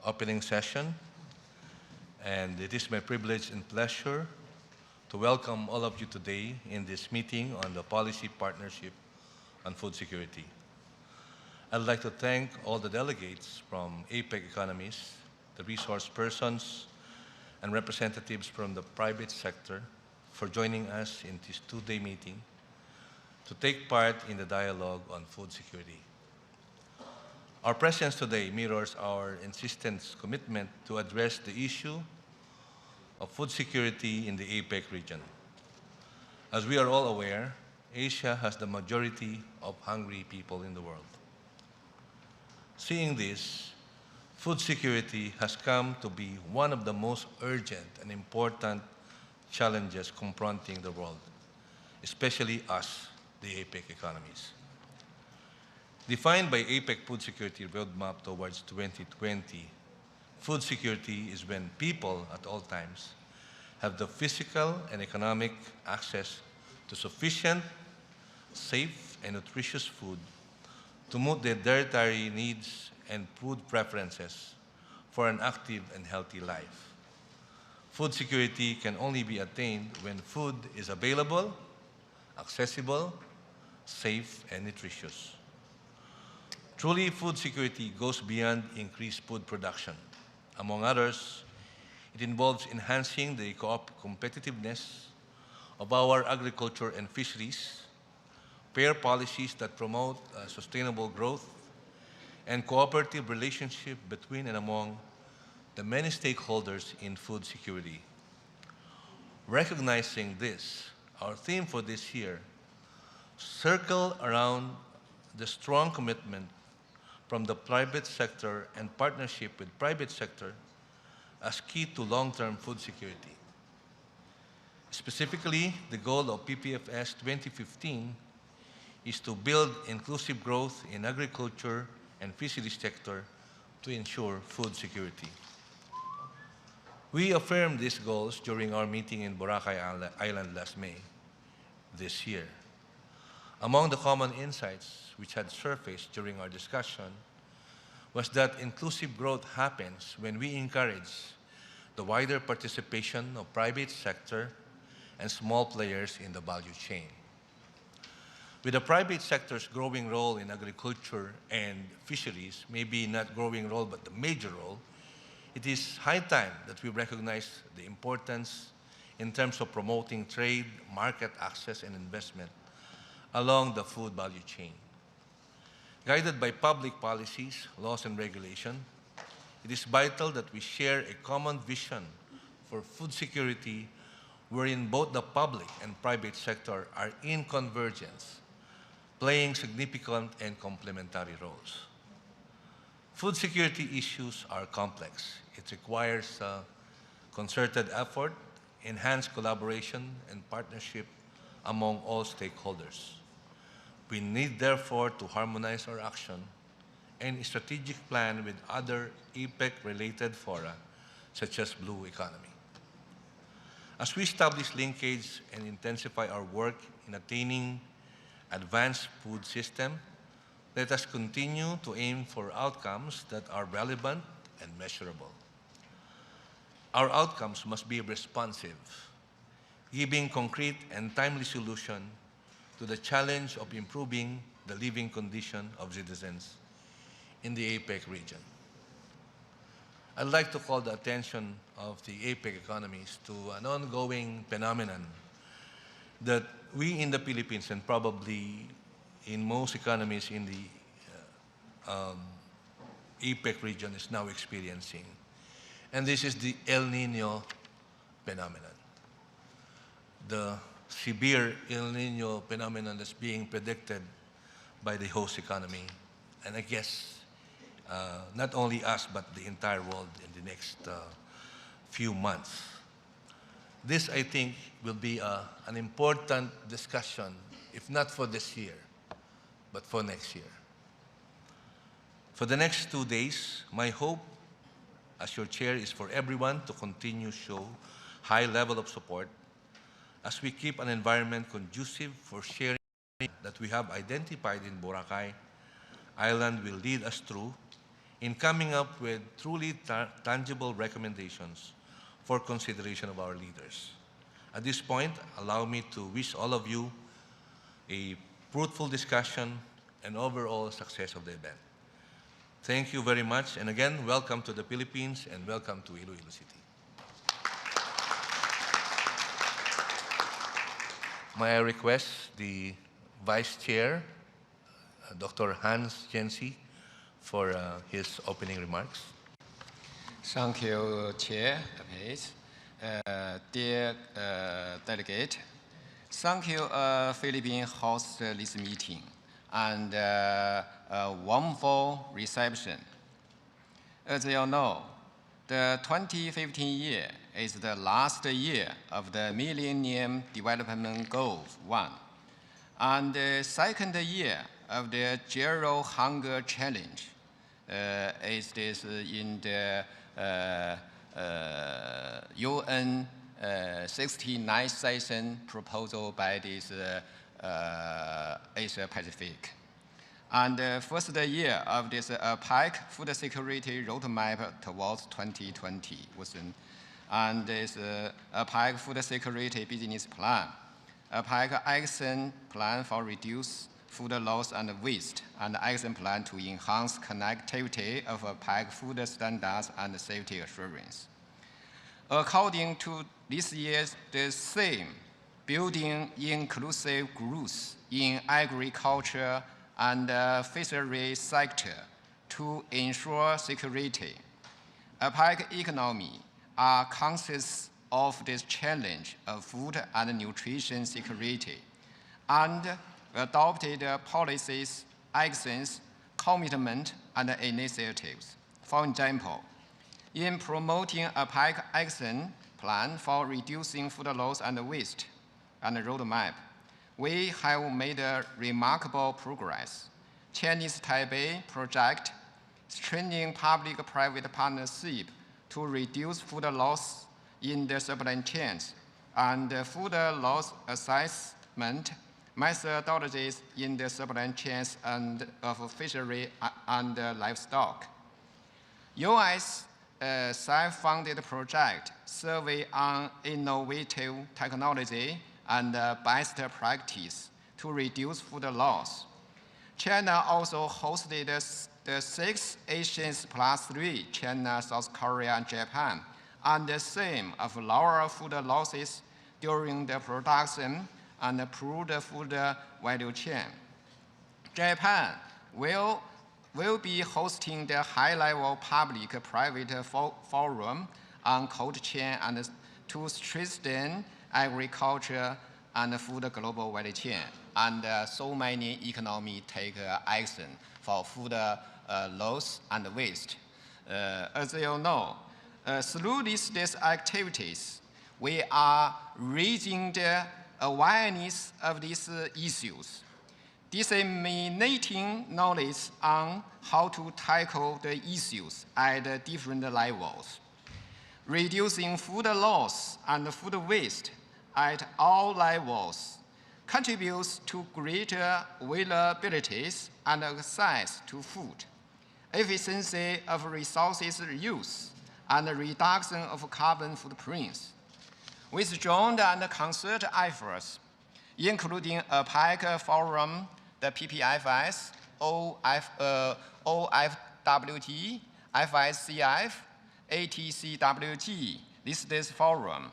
Opening session, and it is my privilege and pleasure to welcome all of you today in this meeting on the Policy Partnership on Food Security. I'd like to thank all the delegates from APEC economies, the resource persons, and representatives from the private sector for joining us in this two-day meeting to take part in the dialogue on food security. Our presence today mirrors our insistent commitment to address the issue of food security in the APEC region. As we are all aware, Asia has the majority of hungry people in the world. Seeing this, food security has come to be one of the most urgent and important challenges confronting the world, especially us, the APEC economies. Defined by APEC Food Security Roadmap towards 2020, food security is when people at all times have the physical and economic access to sufficient, safe, and nutritious food to meet their dietary needs and food preferences for an active and healthy life. Food security can only be attained when food is available, accessible, safe, and nutritious. Truly, food security goes beyond increased food production. Among others, it involves enhancing the competitiveness of our agriculture and fisheries, fair policies that promote sustainable growth, and cooperative relationship between and among the many stakeholders in food security. Recognizing this, our theme for this year circles around the strong commitment from the private sector and partnership with private sector as key to long-term food security. Specifically, the goal of PPFS 2015 is to build inclusive growth in agriculture and fisheries sector to ensure food security. We affirmed these goals during our meeting in Boracay Island last May this year. Among the common insights which had surfaced during our discussion was that inclusive growth happens when we encourage the wider participation of private sector and small players in the value chain. With the private sector's growing role in agriculture and fisheries, maybe not growing role but the major role, it is high time that we recognize the importance in terms of promoting trade, market access, and investment along the food value chain. Guided by public policies, laws, and regulation, it is vital that we share a common vision for food security wherein both the public and private sector are in convergence, playing significant and complementary roles. Food security issues are complex. It requires concerted effort, enhanced collaboration, and partnership among all stakeholders. We need, therefore, to harmonize our action and strategic plan with other APEC-related fora, such as Blue Economy. As we establish linkage and intensify our work in attaining advanced food system, let us continue to aim for outcomes that are relevant and measurable. Our outcomes must be responsive, giving concrete and timely solution to the challenge of improving the living condition of citizens in the APEC region. I'd like to call the attention of the APEC economies to an ongoing phenomenon that we in the Philippines and probably in most economies in the APEC region is now experiencing. And this is the El Nino phenomenon. The severe El Nino phenomenon that's being predicted by the host economy, and I guess not only us, but the entire world in the next few months. This, I think, will be an important discussion, if not for this year, but for next year. For the next 2 days, my hope as your chair is for everyone to continue to show high level of support as we keep an environment conducive for sharing that we have identified in Boracay Island will lead us through in coming up with truly tangible recommendations for consideration of our leaders. At this point, allow me to wish all of you a fruitful discussion and overall success of the event. Thank you very much, and again, welcome to the Philippines and welcome to Iloilo City. May I request the Vice Chair, Dr. Hans Jensi, for his opening remarks. Thank you, Chair. Dear delegate, thank you, Philippines, host this meeting and a wonderful reception. As you know, the 2015 year is the last year of the Millennium Development Goals 1 and the second year of the Zero Hunger Challenge. Is this in the UN 69th session proposal by this Asia Pacific. And the first year of this PAC Food Security Roadmap towards 2020 was and this PAC Food Security Business Plan, a PAC Action Plan for Reduce Food Loss and Waste, and action plan to enhance connectivity of PAC food standards and safety assurance. According to this year's theme, building inclusive growth in agriculture and fishery sector to ensure security. A PAC economy are conscious of this challenge of food and nutrition security and adopted policies, actions, commitment, and initiatives. For example, in promoting a PAC action plan for reducing food loss and waste and roadmap, we have made remarkable progress. Chinese Taipei project strengthening public-private partnership to reduce food loss in the supply chains and food loss assessment methodologies in the supply chains and of fishery and livestock. U.S. self-funded project survey on innovative technology and best practice to reduce food loss. China also hosted the 6th Asians +3, China, South Korea, and Japan, on the theme of lower food losses during the production and improve the food value chain. Japan will be hosting the high-level public-private forum on cold chain and to strengthen agriculture and food global value chain. And so many economies take action for food loss and waste. As you know, through these activities, we are raising the awareness of these issues, disseminating knowledge on how to tackle the issues at different levels. Reducing food loss and food waste at all levels contributes to greater availability and access to food, efficiency of resources use, and reduction of carbon footprints. With joint and concerted efforts, including a PAC forum, the PPFS, OFWG, FSCF, ATCWG, this forum,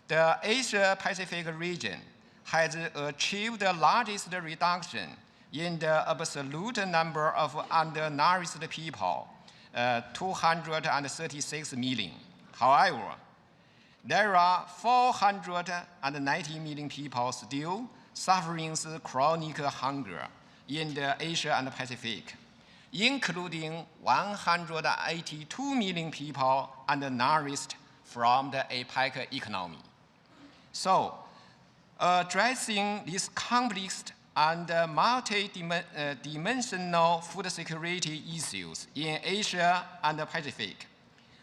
the Asia-Pacific region has achieved the largest reduction in the absolute number of undernourished people, 236 million. However, there are 490 million people still suffering chronic hunger in the Asia and Pacific, including 182 million people undernourished from the APEC economy. So, addressing these complex and multi-dimensional food security issues in Asia and the Pacific,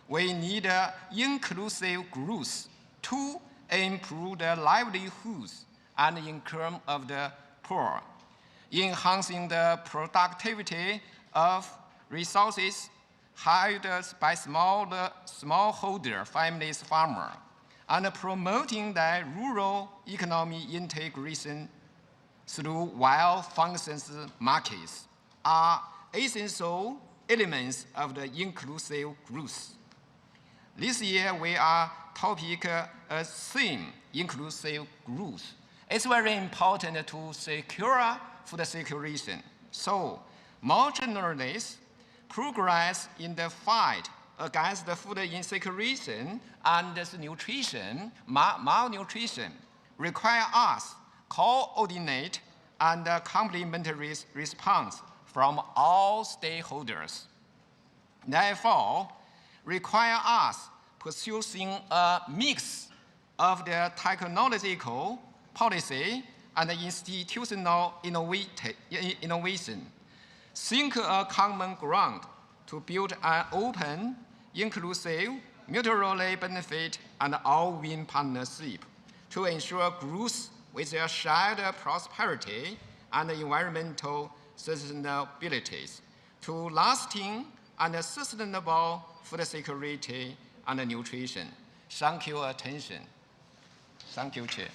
we need inclusive growth to improve the livelihoods and income of the poor, enhancing the productivity of resources, hired by smallholder families farmer, and promoting the rural economy integration through well-functions markets are essential elements of the inclusive growth. This year, we are topic theme, inclusive growth. It's very important to secure food security. So, more generally, progress in the fight against the food insecurity and nutrition, malnutrition, require us coordinate and complementary response from all stakeholders. Therefore, require us pursuing a mix of the technological, policy, and institutional innovation. Think a common ground to build an open, inclusive, mutually benefit, and all-win partnership to ensure growth with a shared prosperity and environmental sustainability to lasting and sustainable food security and nutrition. Thank you for your attention. Thank you, Chair.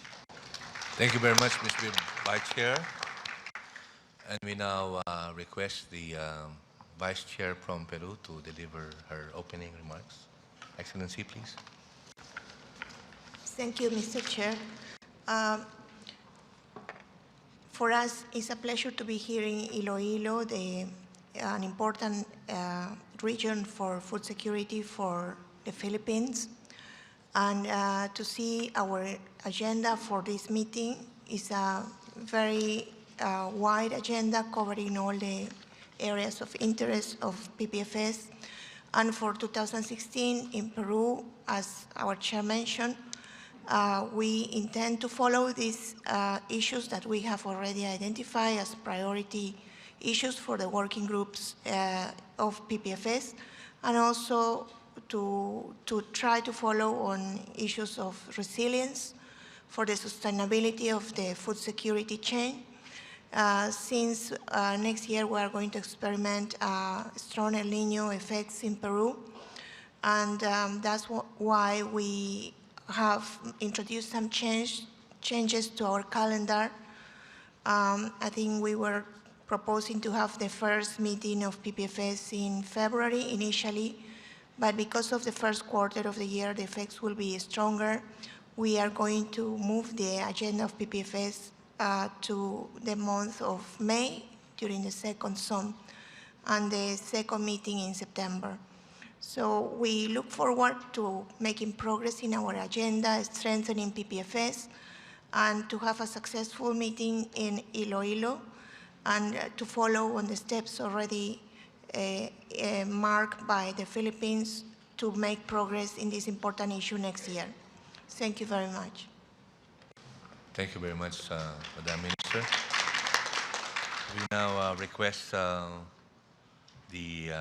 Thank you very much, Mr. Vice Chair. And we now request the Vice Chair from Peru to deliver her opening remarks. Excellency, please. Thank you, Mr. Chair. For us, it's a pleasure to be here in Iloilo, an important region for food security for the Philippines. And to see our agenda for this meeting is a very wide agenda covering all the areas of interest of PPFS. And for 2016 in Peru, as our chair mentioned, we intend to follow these issues that we have already identified as priority issues for the working groups of PPFS, and also to try to follow on issues of resilience for the sustainability of the food security chain. Since next year we are going to experiment strong El Niño effects in Peru, and that's why we have introduced some changes to our calendar. I think we were proposing to have the first meeting of PPFS in February initially, but because of the first quarter of the year, the effects will be stronger. We are going to move the agenda of PPFS to the month of May during the second zone and the second meeting in September. So we look forward to making progress in our agenda, strengthening PPFS, and to have a successful meeting in Iloilo, and to follow on the steps already marked by the Philippines to make progress in this important issue next year. Thank you very much. Thank you very much, Madam Minister. We now request the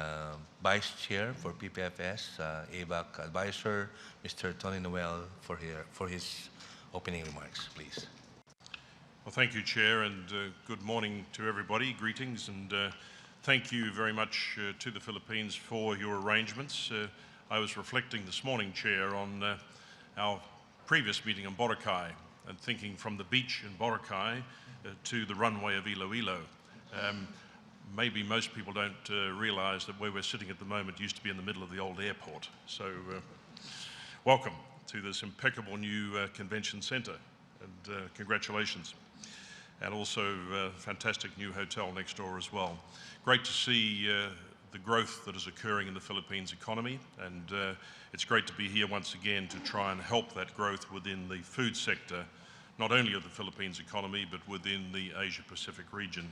Vice Chair for PPFS, ABAC Advisor, Mr. Tony Noel, for his opening remarks, please. Well, thank you, Chair, and good morning to everybody. Greetings, and thank you very much to the Philippines for your arrangements. I was reflecting this morning, Chair, on our previous meeting in Boracay, and thinking from the beach in Boracay to the runway of Iloilo. Maybe most people don't realize that where we're sitting at the moment used to be in the middle of the old airport. So welcome to this impeccable new convention center, and congratulations. And also a fantastic new hotel next door as well. Great to see the growth that is occurring in the Philippines economy, and it's great to be here once again to try and help that growth within the food sector, not only of the Philippines economy, but within the Asia-Pacific region.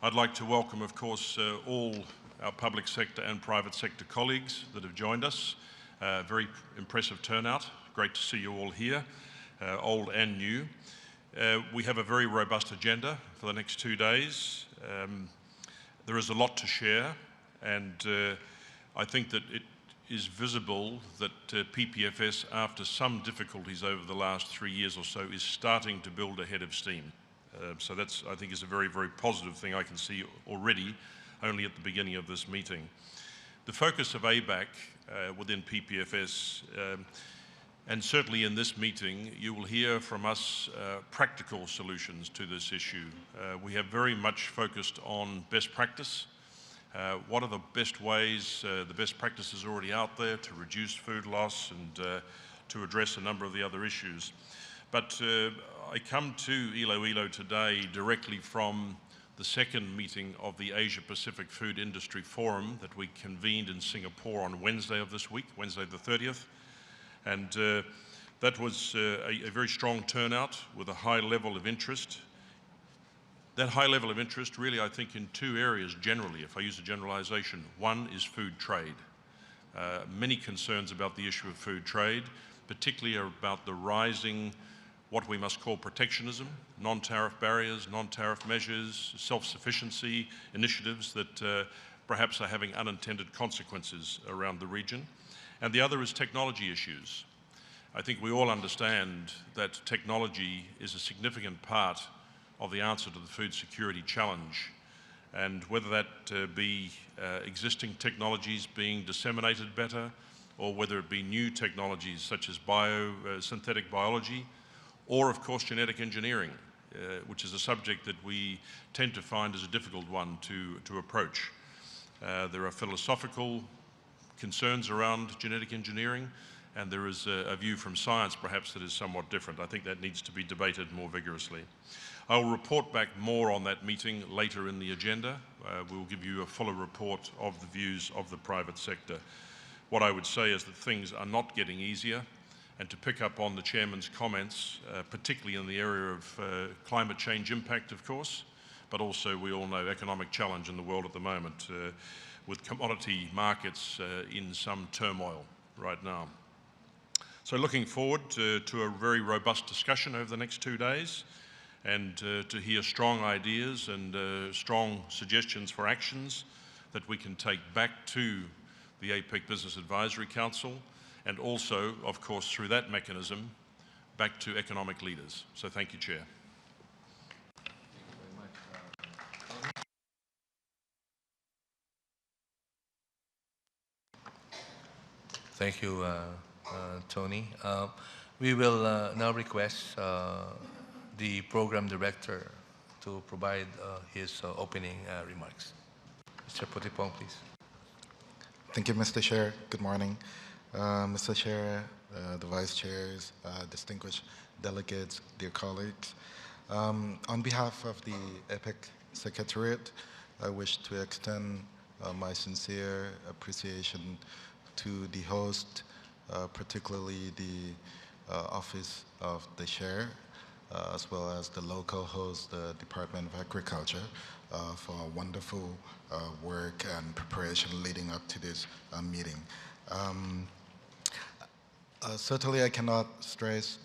I'd like to welcome, of course, all our public sector and private sector colleagues that have joined us. Very impressive turnout. Great to see you all here, old and new. We have a very robust agenda for the next 2 days. There is a lot to share, and I think that it is visible that PPFS, after some difficulties over the last 3 years or so, is starting to build a head of steam. So that's, I think, is a very, very positive thing I can see already, only at the beginning of this meeting. the focus of ABAC within PPFS, and certainly in this meeting, you will hear from us practical solutions to this issue. We have very much focused on best practice. What are the best ways, the best practices already out there to reduce food loss and to address a number of the other issues. But I come to Iloilo today directly from the second meeting of the Asia Pacific Food Industry Forum that we convened in Singapore on Wednesday of this week, Wednesday the 30th. And that was a very strong turnout with a high level of interest. That high level of interest really, I think, in two areas generally, if I use a generalization. One is food trade. Many concerns about the issue of food trade, particularly about the rising, what we must call protectionism, non-tariff barriers, non-tariff measures, self-sufficiency initiatives that perhaps are having unintended consequences around the region. And the other is technology issues. I think we all understand that technology is a significant part of the answer to the food security challenge. And whether that be existing technologies being disseminated better, or whether it be new technologies such as synthetic biology, or of course genetic engineering, which is a subject that we tend to find as a difficult one to approach. There are philosophical concerns around genetic engineering, and there is a view from science perhaps that is somewhat different. I think that needs to be debated more vigorously. I will report back more on that meeting later in the agenda. We will give you a fuller report of the views of the private sector. What I would say is that things are not getting easier, and to pick up on the Chairman's comments, particularly in the area of climate change impact, of course, but also we all know economic challenge in the world at the moment with commodity markets in some turmoil right now. So looking forward to a very robust discussion over the next 2 days, and to hear strong ideas and strong suggestions for actions that we can take back to the APEC Business Advisory Council, and also, of course, through that mechanism, back to economic leaders. So thank you, Chair. Thank you, Tony. We will now request the program director to provide his opening remarks. Mr. Potipong, please. Thank you, Mr. Chair. Good morning. Mr. Chair, the Vice Chairs, distinguished delegates, dear colleagues. On behalf of the APEC Secretariat, I wish to extend my sincere appreciation to the host, particularly the Office of the Chair, as well as the local host, the Department of Agriculture, for wonderful work and preparation leading up to this meeting. Certainly I cannot stress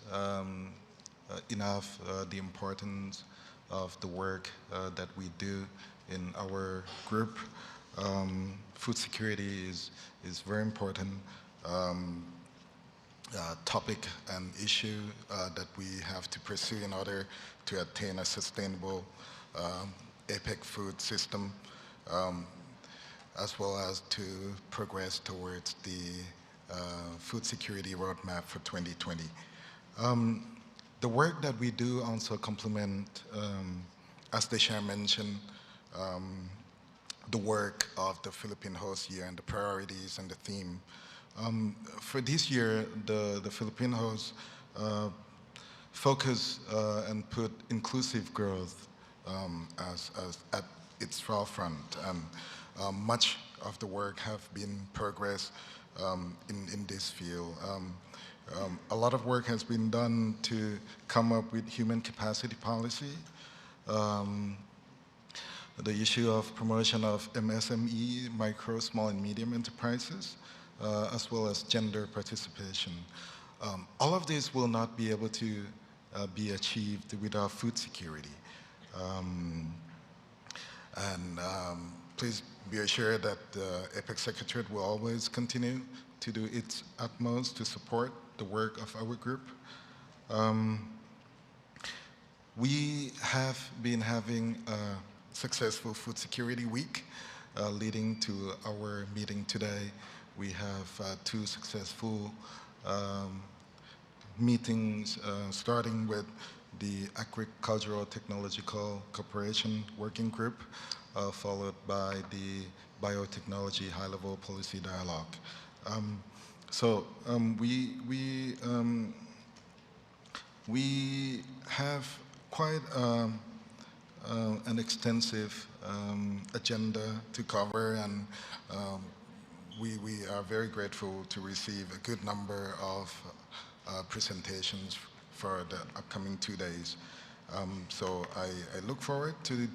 enough the importance of the work that we do in our group. Food security is very important topic and issue that we have to pursue in order to attain a sustainable APEC food system, as well as to progress towards the food security roadmap for 2020. The work that we do also complement, as the Chair mentioned, the work of the Philippine host year and the priorities and the theme. For this year, the Philippine host focus and put inclusive growth as at its forefront, and much of the work have been progress in this field. A lot of work has been done to come up with human capacity policy, the issue of promotion of MSME, micro, small, and medium enterprises, as well as gender participation. All of this will not be able to be achieved without food security. Please be assured that the APEC Secretariat will always continue to do its utmost to support the work of our group. We have been having a successful Food Security Week leading to our meeting today. We have two successful meetings, starting with the Agricultural Technological Cooperation Working Group, followed by the Biotechnology High-Level Policy Dialogue. We have quite an extensive agenda to cover, and we are very grateful to receive a good number of presentations for the upcoming 2 days. So I look forward to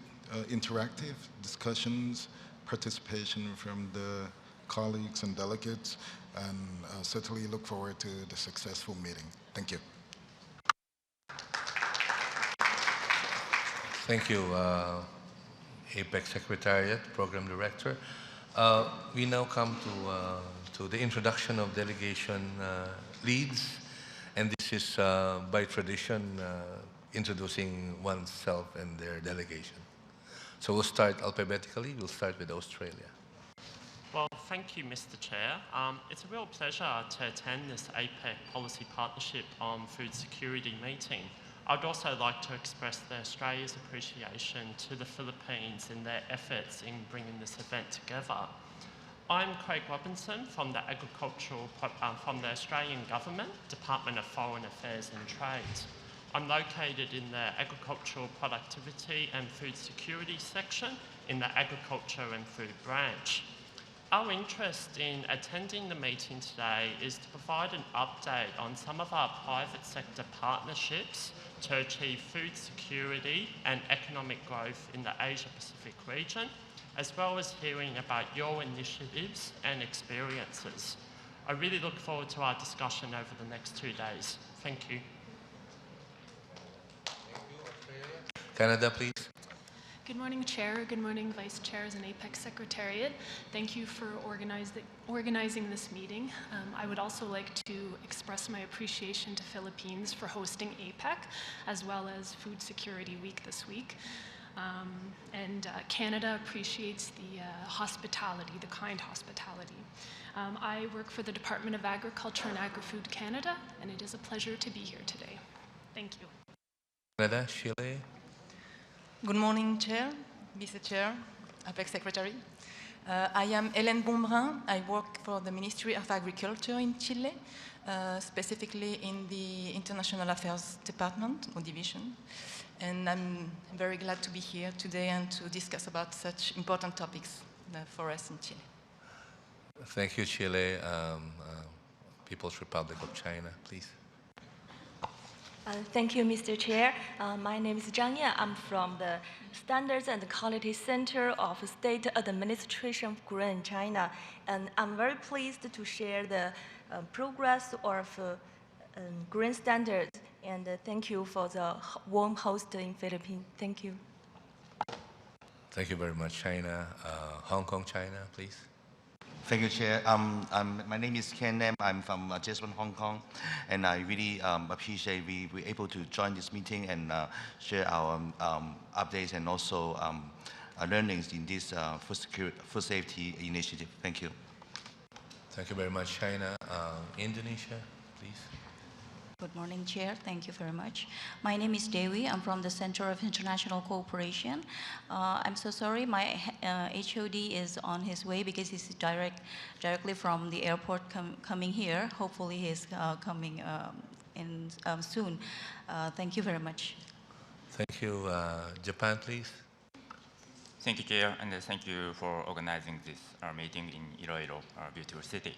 interactive discussions, participation from the colleagues and delegates, and certainly look forward to the successful meeting. Thank you. Thank you, APEC Secretariat, Program Director. We now come to the introduction of delegation leads, and this is by tradition introducing oneself and their delegation. So we'll start alphabetically. We'll start with Australia. Well, thank you, Mr. Chair. It's a real pleasure to attend this APEC Policy Partnership on Food Security meeting. I'd also like to express Australia's appreciation to the Philippines in their efforts in bringing this event together. I'm Craig Robinson from the Australian Government, Department of Foreign Affairs and Trade. I'm located in the Agricultural Productivity and Food Security section in the Agriculture and Food branch. Our interest in attending the meeting today is to provide an update on some of our private sector partnerships to achieve food security and economic growth in the Asia-Pacific region, as well as hearing about your initiatives and experiences. I really look forward to our discussion over the next 2 days. Thank you. Canada, please. Good morning, Chair. Good morning, Vice Chairs and APEC Secretariat. Thank you for organizing this meeting. I would also like to express my appreciation to Philippines for hosting APEC, as well as Food Security Week this week. Canada appreciates the hospitality, the kind hospitality. I work for the Department of Agriculture and Agri-Food Canada, and it is a pleasure to be here today. Thank you. Canada, Chile. Good morning, Chair, Mr. Chair, APEC Secretary. I am Hélène Bombrun. I work for the Ministry of Agriculture in Chile, specifically in the International Affairs Department or Division. And I'm very glad to be here today and to discuss about such important topics for us in Chile. Thank you, Chile. People's Republic of China, please. Thank you, Mr. Chair. My name is Zhang Yan. I'm from the Standards and Quality Center of State Administration of Korea and China. And I'm very pleased to share the progress of green standards. And thank you for the warm host in Philippines. Thank you. Thank you very much, China. Hong Kong, China, please. Thank you, Chair. My name is Ken Lam. I'm from Jesuit, Hong Kong, and I really appreciate we were able to join this meeting and share our updates and also learnings in this food safety initiative. Thank you. Thank you very much, China. Indonesia, please. Good morning, Chair. Thank you very much. My name is Dewi. I'm from the Center of International Cooperation. I'm so sorry, my HOD is on his way because he's directly from the airport coming here. Hopefully he's coming in soon. Thank you very much. Thank you. Japan, please. Thank you, Chair, and thank you for organizing this meeting in Iloilo, our beautiful city.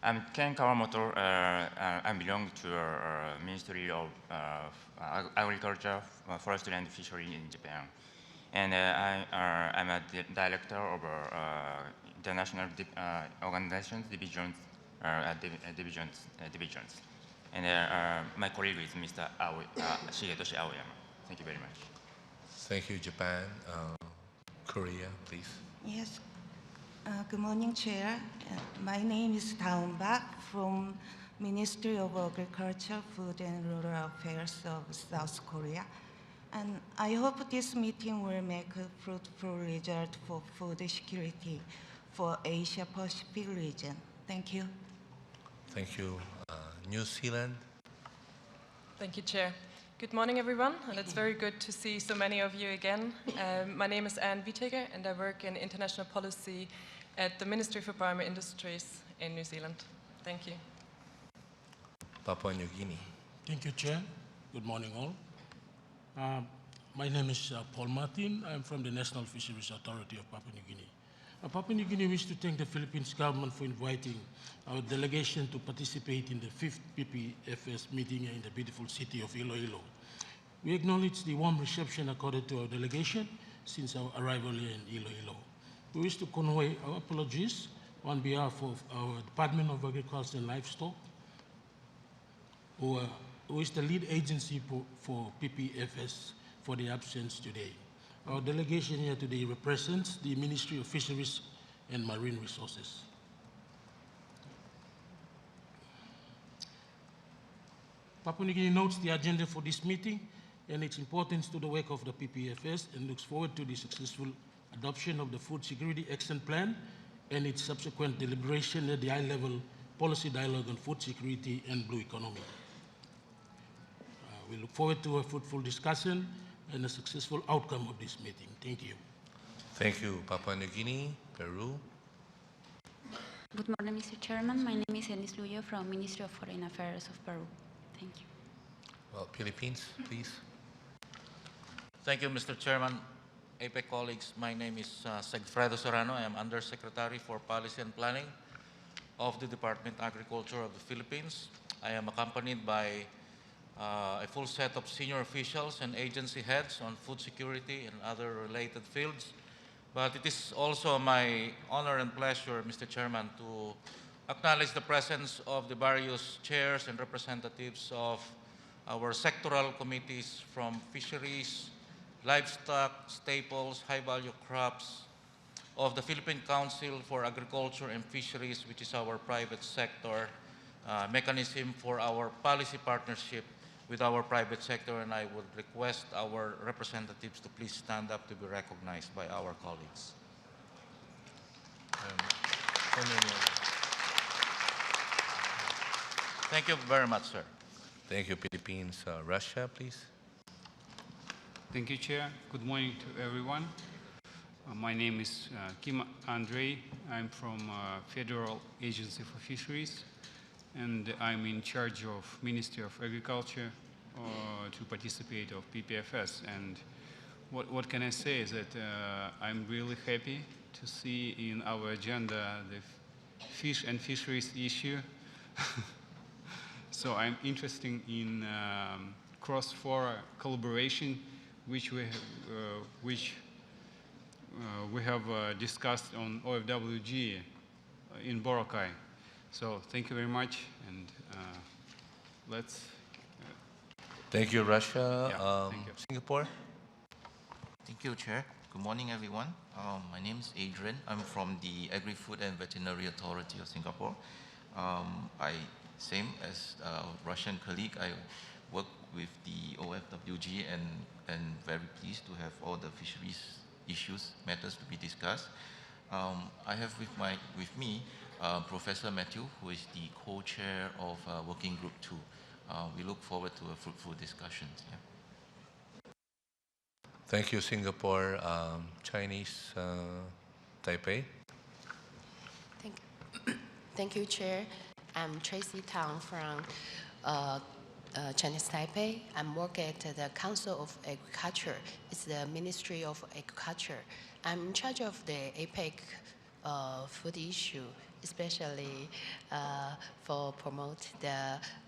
I'm Ken Kawamoto. I belong to Ministry of Agriculture, Forestry and Fishery in Japan. And I'm a director of international organizations, divisions. And my colleague is Mr. Shigetoshi Aoyama. Thank you very much. Thank you, Japan. Korea, please. Yes. Good morning, Chair. My name is Daum Bak from Ministry of Agriculture, Food and Rural Affairs of South Korea. And I hope this meeting will make a fruitful result for food security for Asia Pacific region. Thank you. Thank you. New Zealand. Thank you, Chair. Good morning, everyone, and it's very good to see so many of you again. My name is Anne Witteger, and I work in international policy at the Ministry for Primary Industries in New Zealand. Thank you. Papua New Guinea. Thank you, Chair. Good morning, all. My name is Paul Martin. I'm from the National Fisheries Authority of Papua New Guinea. Papua New Guinea wishes to thank the Philippines government for inviting our delegation to participate in the 5th PPFS meeting in the beautiful city of Iloilo. We acknowledge the warm reception accorded to our delegation since our arrival here in Iloilo. We wish to convey our apologies on behalf of our Department of Agriculture and Livestock, who is the lead agency for PPFS, for the absence today. Our delegation here today represents the Ministry of Fisheries and Marine Resources. Papua New Guinea notes the agenda for this meeting and its importance to the work of the PPFS and looks forward to the successful adoption of the Food Security Action Plan and its subsequent deliberation at the high-level policy dialogue on food security and blue economy. We look forward to a fruitful discussion and a successful outcome of this meeting. Thank you. Thank you. Papua New Guinea, Peru. Good morning, Mr. Chairman. My name is Elis Luyo from Ministry of Foreign Affairs of Peru. Thank you. Well, Philippines, please. Thank you, Mr. Chairman. APEC colleagues, my name is Segfredo Serrano. I am Undersecretary for Policy and Planning of the Department of Agriculture of the Philippines. I am accompanied by a full set of senior officials and agency heads on food security and other related fields. But it is also my honor and pleasure, Mr. Chairman, to acknowledge the presence of the various chairs and representatives of our sectoral committees from fisheries, livestock, staples, high-value crops, of the Philippine Council for Agriculture and Fisheries, which is our private sector mechanism for our policy partnership with our private sector, and I would request our representatives to please stand up to be recognized by our colleagues. Thank you very much, sir. Thank you, Philippines. Russia, please. Thank you, Chair. Good morning to everyone. My name is Kim Andrei. I'm from Federal Agency for Fisheries, and I'm in charge of Ministry of Agriculture to participate of PPFS. And what can I say is that I'm really happy to see in our agenda the fish and fisheries issue. So I'm interested in cross-border collaboration, which we have discussed on OFWG in Boracay. So thank you very much, and let's. Thank you, Russia. Thank you. Singapore. Thank you, Chair. Good morning, everyone. My name is Adrian. I'm from the Agri-Food and Veterinary Authority of Singapore. Same as Russian colleague, I work with the OFWG and very pleased to have all the fisheries issues, matters to be discussed. I have with me Professor Matthew, who is the co-chair of Working Group 2. We look forward to a fruitful discussion. Yeah. Thank you, Singapore. Chinese, Taipei. Thank you, Chair. I'm Tracy Tang from Chinese Taipei. I'm working at the Council of Agriculture. It's the Ministry of Agriculture. I'm in charge of the APEC food issue, especially for promote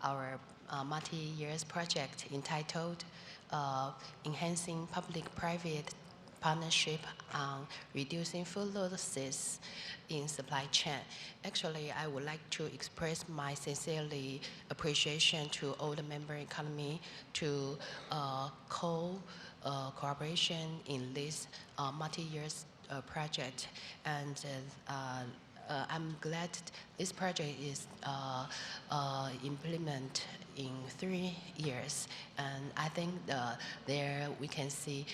our multi-years project entitled Enhancing Public-Private Partnership on Reducing Food Losses in Supply Chain. Actually, I would like to express my sincerely appreciation to all the member economy to cooperation in this multi-years project. And I'm glad this project is implemented in 3 years, and I think there we can see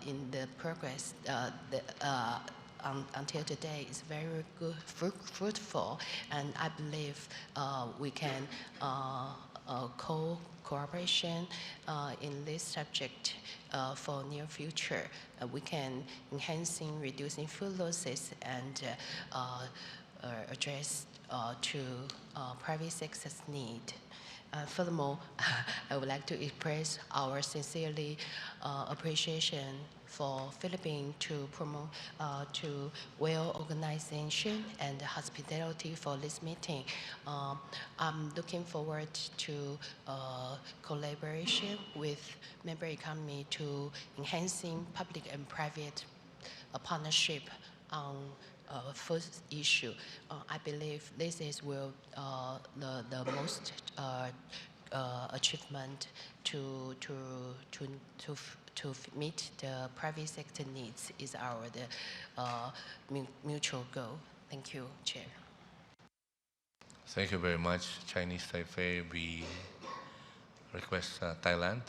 in the progress until today is very good, fruitful, and I believe we can cooperation in this subject for near future. We can enhancing reducing food losses and address to private sector's need. Furthermore, I would like to express our sincerely appreciation for Philippines to promote to well organization and hospitality for this meeting. I'm looking forward to collaboration with member economy to enhancing public and private partnership on first issue. I believe this is the most achievement to meet the private sector needs is our mutual goal. Thank you, Chair. Thank you very much, Chinese Taipei. We request Thailand,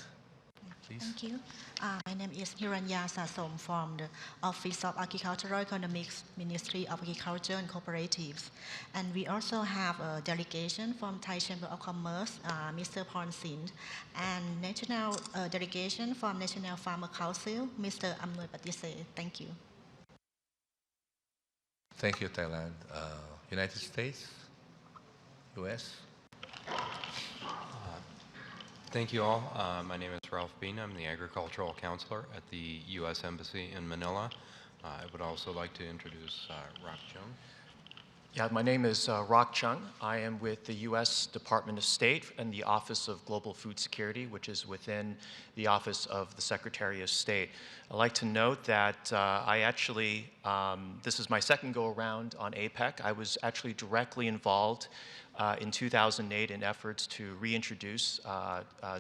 please. Thank you. My name is Hiranya Sasom from the Office of Agricultural Economics, Ministry of Agriculture and Cooperatives. And we also have a delegation from Thai Chamber of Commerce, Mr. Pornsin, and national delegation from National Farmer Council, Mr. Amnoy Patise. Thank you. Thank you, Thailand. United States, US. Thank you all. My name is Ralph Bean. I'm the Agricultural Counselor at the U.S. Embassy in Manila. I would also like to introduce Rock Chung. Yeah, my name is Rock Chung. I am with the U.S. Department of State and the Office of Global Food Security, which is within the Office of the Secretary of State. I'd like to note that I actually, this is my second go-around on APEC. I was actually directly involved in 2008 in efforts to reintroduce,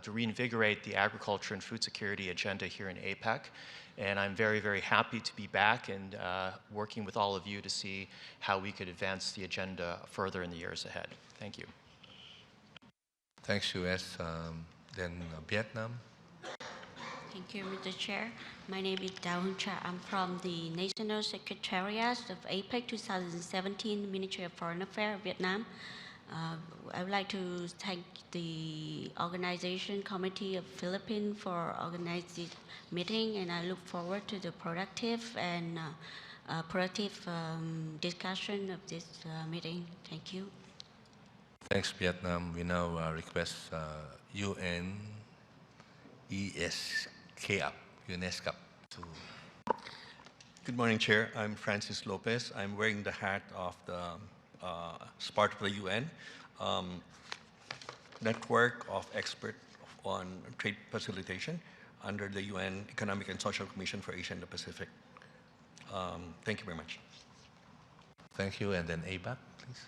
to reinvigorate the agriculture and food security agenda here in APEC. And I'm very, very happy to be back and working with all of you to see how we could advance the agenda further in the years ahead. Thank you. Thanks, US. Then Vietnam. Thank you, Mr. Chair. My name is Dao Hung Cha. I'm from the National Secretariat of APEC 2017, Ministry of Foreign Affairs, Vietnam. I would like to thank the organization committee of Philippines for organizing this meeting, and I look forward to the productive and discussion of this meeting. Thank you. Thanks, Vietnam. We now request UN UNESCO to. Good morning, Chair. I'm Francis Lopez. I'm wearing the hat of the as part of the UN network of experts on trade facilitation under the UN Economic and Social Commission for Asia and the Pacific. Thank you very much. Thank you. And then ABAC, please.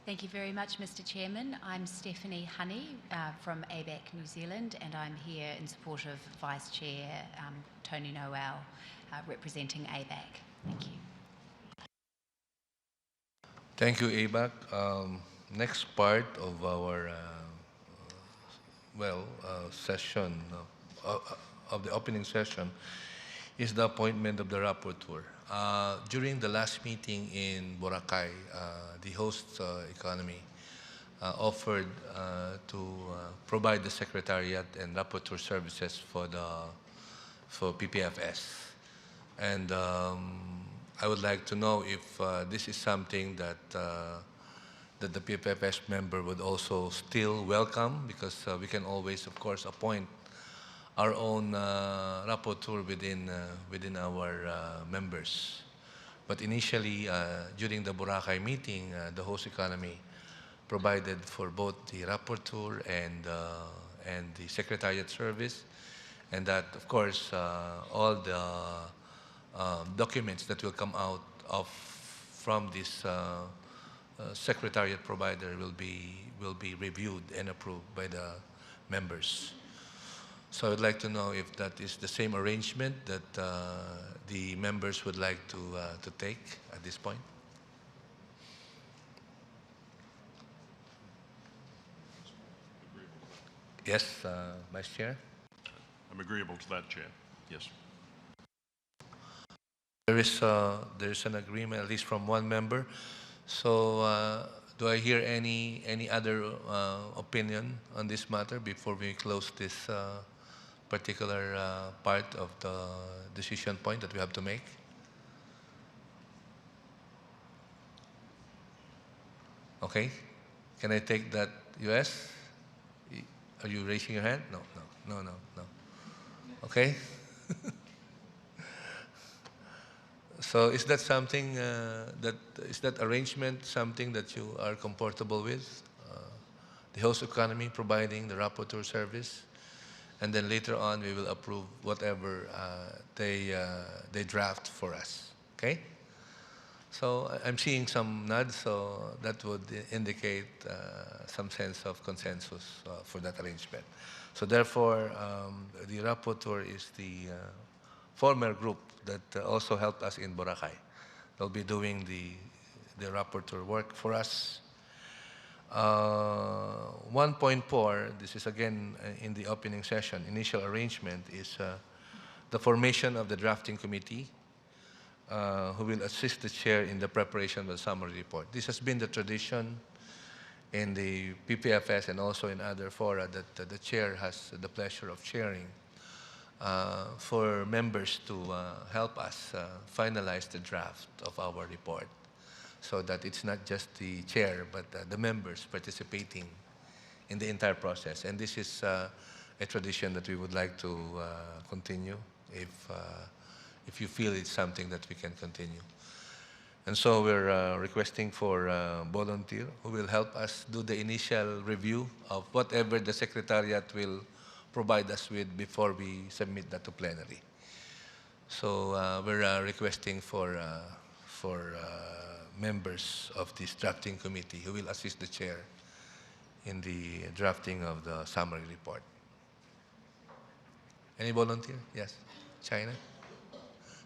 Thank you very much, Mr. Chairman. I'm Stephanie Honey from ABAC New Zealand, and I'm here in support of Vice Chair Tony Noel, representing ABAC. Thank you. Thank you, ABAC. Next part of our session, of the opening session, is the appointment of the rapporteur. During the last meeting in Boracay, the host economy offered to provide the secretariat and rapporteur services for PPFS, and I would like to know if this is something that the PPFS member would also still welcome, because we can always, of course, appoint our own rapporteur within our members. But initially, during the Boracay meeting, the host economy provided for both the rapporteur and the secretariat service, and that, of course, all the documents that will come out from this secretariat provider will be reviewed and approved by the members. So I'd like to know if that is the same arrangement that the members would like to take at this point. Yes, Vice Chair. I'm agreeable to that, Chair. Yes. There is an agreement, at least from one member. So do I hear any other opinion on this matter before we close this particular part of the decision point that we have to make? Okay. Can I take that, US? Are you raising your hand? No. Okay. So is that something is that arrangement something that you are comfortable with? The host economy providing the rapporteur service, and then later on we will approve whatever they draft for us. Okay. So I'm seeing some nods, so that would indicate some sense of consensus for that arrangement. So therefore, the rapporteur is the former group that also helped us in Boracay. They'll be doing the rapporteur work for us. 1.4, this is again in the opening session, initial arrangement is the formation of the drafting committee who will assist the chair in the preparation of the summary report. This has been the tradition in the PPFS and also in other fora that the chair has the pleasure of chairing for members to help us finalize the draft of our report, so that it's not just the chair but the members participating in the entire process. And this is a tradition that we would like to continue if you feel it's something that we can continue. And so we're requesting for a volunteer who will help us do the initial review of whatever the Secretariat will provide us with before we submit that to plenary. So we're requesting for members of this drafting committee who will assist the chair in the drafting of the summary report. Any volunteer? Yes. China?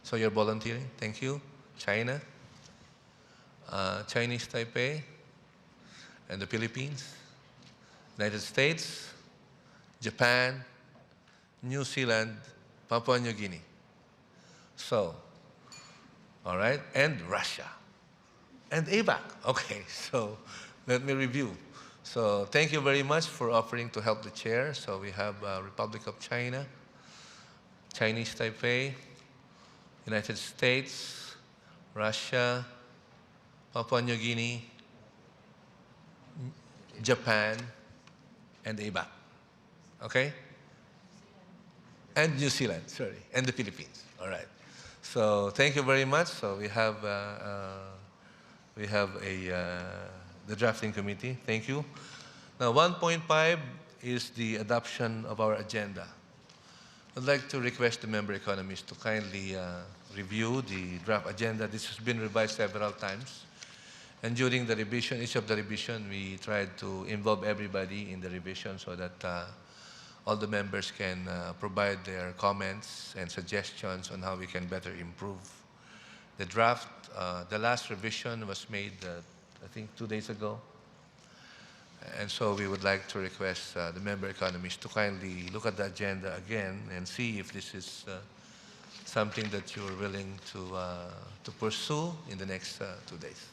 So you're volunteering? Thank you. China? Chinese Taipei? And the Philippines? United States? Japan? New Zealand? Papua New Guinea? So, all right, and Russia. And ABAC. Okay, so let me review. So thank you very much for offering to help the chair. So we have Republic of China, Chinese Taipei, United States, Russia, Papua New Guinea, Japan, and ABAC. Okay? And New Zealand, sorry, and the Philippines. All right. So thank you very much. So we have the drafting committee. Thank you. Now 1.5 is the adoption of our agenda. I'd like to request the member economists to kindly review the draft agenda. This has been revised several times. And during the revision, each of the revision, we tried to involve everybody in the revision so that all the members can provide their comments and suggestions on how we can better improve the draft. The last revision was made, I think, 2 days ago. And so we would like to request the member economists to kindly look at the agenda again and see if this is something that you're willing to pursue in the next 2 days.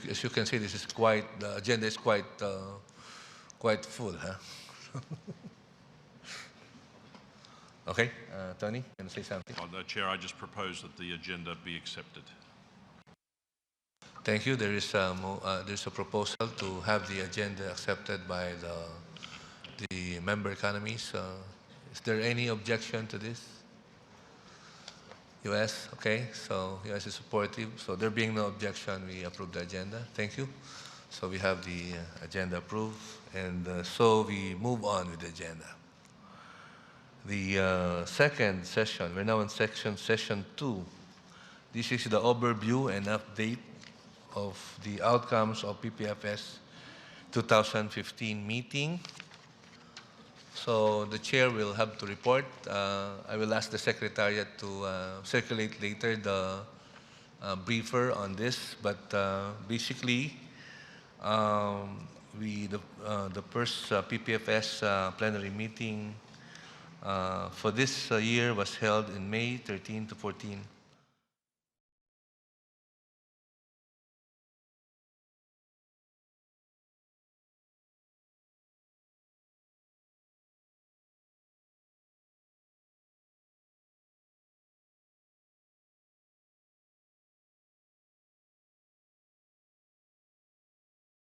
As you can see, this is the agenda is quite full, huh? Okay, Tony, can you say something? Chair, I just propose that the agenda be accepted. Thank you. There's a proposal to have the agenda accepted by the member economies. Is there any objection to this? U.S., okay, so U.S. is supportive. So there being no objection, we approve the agenda. Thank you. So we have the agenda approved, and so we move on with the agenda. the second session. We're now in session 2. This is the overview and update of the outcomes of PPFS 2015 meeting. So the chair will have to report. I will ask the secretariat to circulate later the briefer on this, but basically, the first PPFS plenary meeting for this year was held in May 13 to 14